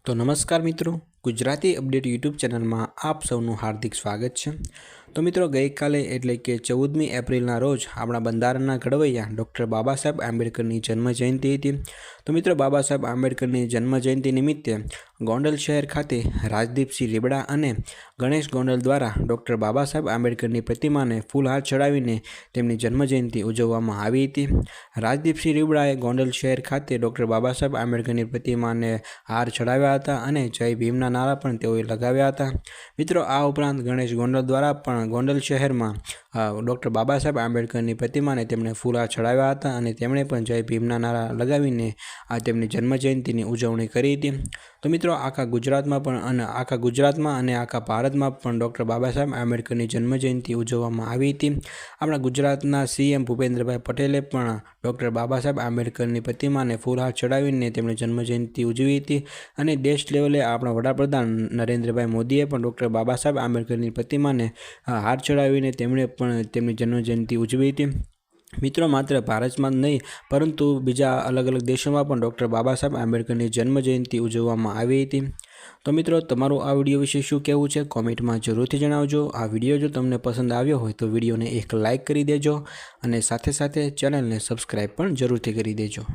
तो नमस्कार मित्रों, गुजराती अपडेट यूट्यूब चैनल में आप सौનું हार्दिक स्वागत है। तो मित्रों, गई काले एटले के 14મી એપ્રિલના રોજ આપણા બંધારણના ઘડવૈયા ડૉક્ટર બાબા સાહેબ આંબેડકરની જન્મ જયંતિ હતી। તો મિત્રો, બાબા સાહેબ આંબેડકરની જન્મ જયંતિ નિમિત્તે ગોંડલ શહેર ખાતે રાજદીપસિંહ રીબડા અને ગણેશ ગોંડલ દ્વારા ડૉક્ટર બાબા સાહેબ આંબેડકરની પ્રતિમાને ફૂલહાર ચડાવીને તેમની જન્મ જયંતિ ઉજવવામાં આવી હતી। રાજદીપસિંહ રીબડાએ ગોંડલ શહેર ખાતે ડૉક્ટર બાબા સાહેબ આંબેડકરની પ્રતિમાને હાર ચડાવ્યા હતા અને જય ભીમના નારા પણ તેઓએ લગાવ્યા હતા। મિત્રો, આ ઉપરાંત ગણેશ ગોંડલ દ્વારા પણ ગોંડલ શહેરમાં ડૉક્ટર બાબા સાહેબ આંબેડકરની પ્રતિમાને તેમણે ફૂલહાર ચડાવ્યા હતા અને તેમણે પણ જય ભીમના નારા લગાવીને તેમની જન્મજયંતિની ઉજવણી કરી હતી। તો મિત્રો, આખા ગુજરાતમાં અને આખા ભારતમાં પણ ડૉક્ટર બાબા સાહેબ આંબેડકરની જન્મજયંતિ ઉજવવામાં આવી હતી। આપણા ગુજરાતના સીએમ ભૂપેન્દ્રભાઈ પટેલે પણ ડૉક્ટર બાબા સાહેબ આંબેડકરની પ્રતિમાને ફૂલહાર ચડાવીને તેમની જન્મજયંતિ ઉજવી હતી અને દેશ લેવલે આપણા વડાપ્રધાન નરેન્દ્રભાઈ મોદીએ પણ ડૉક્ટર બાબા સાહેબ આંબેડકરની પ્રતિમાને હાર ચડાવીને તેમણે પણ તેમની જન્મજયંતિ ઉજવી હતી। મિત્રો, માત્ર ભારતમાં જ નહીં પરંતુ બીજા અલગ અલગ દેશોમાં પણ ડૉક્ટર બાબા સાહેબ આંબેડકરની જન્મજયંતિ ઉજવવામાં આવી હતી। તો મિત્રો, તમારું આ વિડીયો વિશે શું કહેવું છે કોમેન્ટમાં જરૂરથી જણાવજો। આ વિડીયો જો તમને પસંદ આવ્યો હોય તો વિડીયોને એક લાઇક કરી દેજો અને સાથે સાથે ચેનલને સબસ્ક્રાઈબ પણ જરૂરથી કરી દેજો।